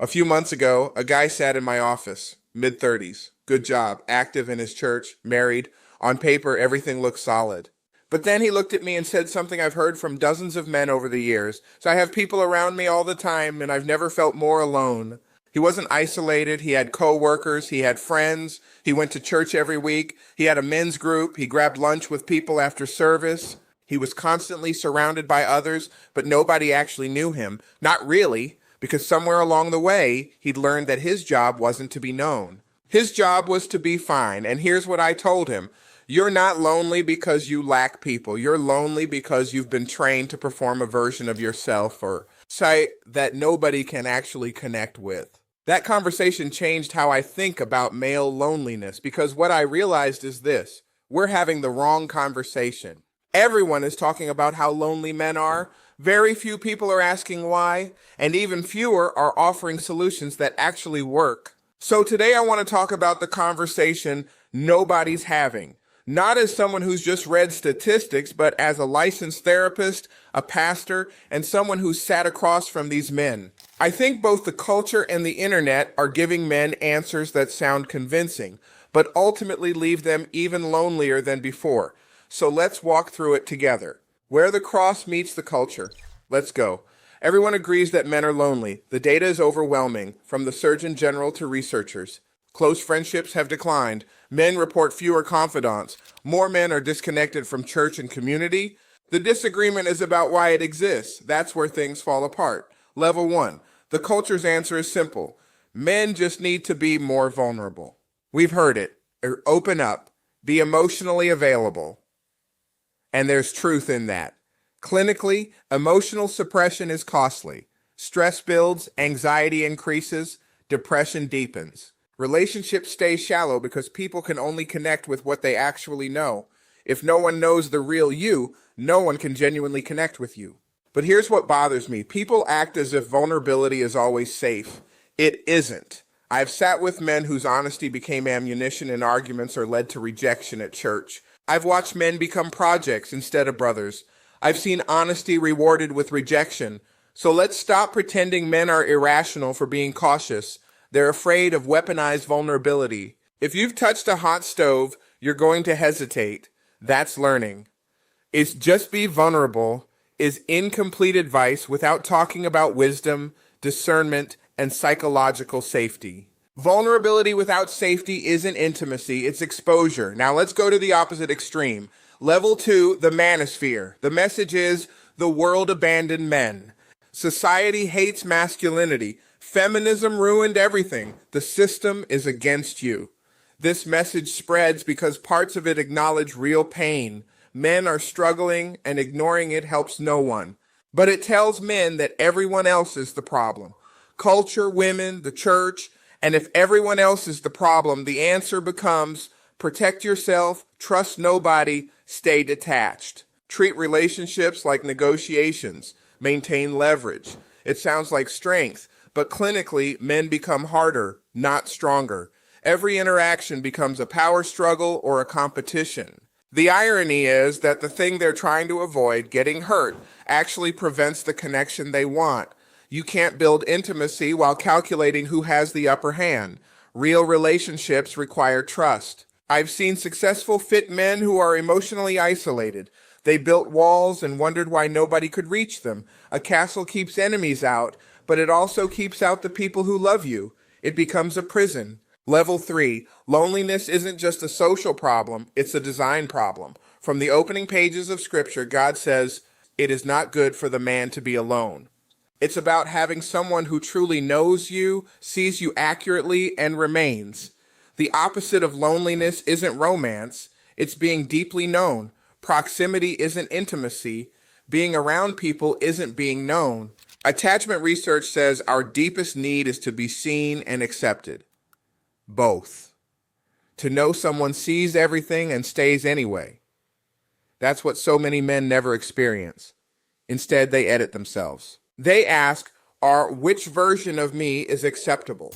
A few months ago, a guy sat in my office, mid-30s, good job, active in his church, married. On paper, everything looked solid. But then he looked at me and said something I've heard from dozens of men over the years. So I have people around me all the time, and I've never felt more alone. He wasn't isolated. He had co-workers. He had friends. He went to church every week. He had a men's group. He grabbed lunch with people after service. He was constantly surrounded by others, but nobody actually knew him. Not really, because somewhere along the way, he'd learned that his job wasn't to be known. His job was to be fine, and here's what I told him. You're not lonely because you lack people. You're lonely because you've been trained to perform a version of yourself or site that nobody can actually connect with. That conversation changed how I think about male loneliness because what I realized is this. We're having the wrong conversation. Everyone is talking about how lonely men are. Very few people are asking why, and even fewer are offering solutions that actually work. So today I want to talk about the conversation nobody's having. Not as someone who's just read statistics, but as a licensed therapist, a pastor, and someone who's sat across from these men. I think both the culture and the internet are giving men answers that sound convincing, but ultimately leave them even lonelier than before. So let's walk through it together. Where the cross meets the culture. Let's go. Everyone agrees that men are lonely. The data is overwhelming, from the Surgeon General to researchers. Close friendships have declined. Men report fewer confidants. More men are disconnected from church and community. The disagreement is about why it exists. That's where things fall apart. Level 1. The culture's answer is simple. Men just need to be more vulnerable. We've heard it. Open up. Be emotionally available. And there's truth in that. Clinically, emotional suppression is costly. Stress builds, anxiety increases, depression deepens. Relationships stay shallow because people can only connect with what they actually know. If no one knows the real you, no one can genuinely connect with you. But here's what bothers me. People act as if vulnerability is always safe. It isn't. I've sat with men whose honesty became ammunition in arguments or led to rejection at church. I've watched men become projects instead of brothers. I've seen honesty rewarded with rejection. So let's stop pretending men are irrational for being cautious. They're afraid of weaponized vulnerability. If you've touched a hot stove, you're going to hesitate. That's learning. It's just be vulnerable is incomplete advice without talking about wisdom, discernment, and psychological safety. Vulnerability without safety isn't intimacy, it's exposure. Now let's go to the opposite extreme. Level 2, the manosphere. The message is the world abandoned men. Society hates masculinity. Feminism ruined everything. The system is against you. This message spreads because parts of it acknowledge real pain. Men are struggling, and ignoring it helps no one. But it tells men that everyone else is the problem. Culture, women, the church, and if everyone else is the problem, the answer becomes protect yourself, trust nobody, stay detached. Treat relationships like negotiations. Maintain leverage. It sounds like strength. But clinically, men become harder, not stronger. Every interaction becomes a power struggle or a competition. The irony is that the thing they're trying to avoid, getting hurt, actually prevents the connection they want. You can't build intimacy while calculating who has the upper hand. Real relationships require trust. I've seen successful fit men who are emotionally isolated. They built walls and wondered why nobody could reach them. A castle keeps enemies out, but it also keeps out the people who love you. It becomes a prison. Level 3, loneliness isn't just a social problem, it's a design problem. From the opening pages of Scripture, God says, it is not good for the man to be alone. It's about having someone who truly knows you, sees you accurately, and remains. The opposite of loneliness isn't romance, it's being deeply known. Proximity isn't intimacy. Being around people isn't being known. Attachment research says our deepest need is to be seen and accepted. Both. To know someone sees everything and stays anyway. That's what so many men never experience. Instead, they edit themselves. They ask, which version of me is acceptable?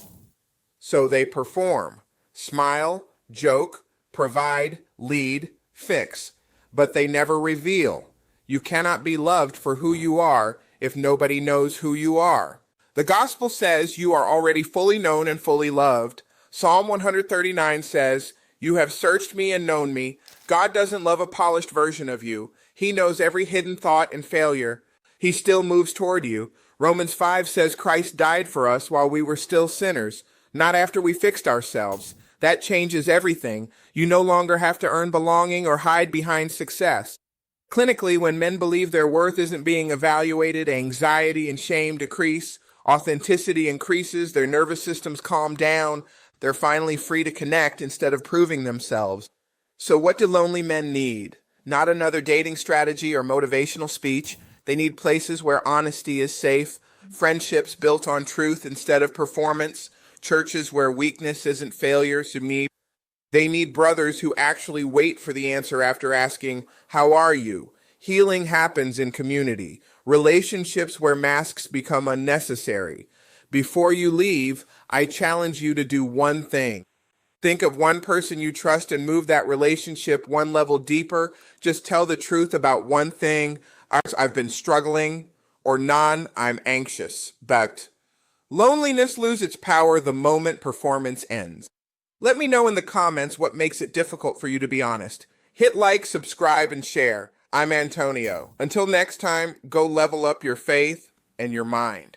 So they perform, smile, joke, provide, lead, fix. But they never reveal. You cannot be loved for who you are if nobody knows who you are. The gospel says you are already fully known and fully loved. Psalm 139 says, "You have searched me and known me." God doesn't love a polished version of you. He knows every hidden thought and failure. He still moves toward you. Romans 5 says Christ died for us while we were still sinners, not after we fixed ourselves. That changes everything. You no longer have to earn belonging or hide behind success. Clinically, when men believe their worth isn't being evaluated, anxiety and shame decrease, authenticity increases, their nervous systems calm down, they're finally free to connect instead of proving themselves. So what do lonely men need? Not another dating strategy or motivational speech. They need places where honesty is safe, friendships built on truth instead of performance, churches where weakness isn't failure to me. They need brothers who actually wait for the answer after asking, "How are you?" Healing happens in community, relationships where masks become unnecessary. Before you leave, I challenge you to do one thing. Think of one person you trust and move that relationship one level deeper. Just tell the truth about one thing. "I've been struggling," or "Non, I'm anxious." But loneliness loses its power the moment performance ends. Let me know in the comments what makes it difficult for you to be honest. Hit like, subscribe, and share. I'm Antonio. Until next time, go level up your faith and your mind.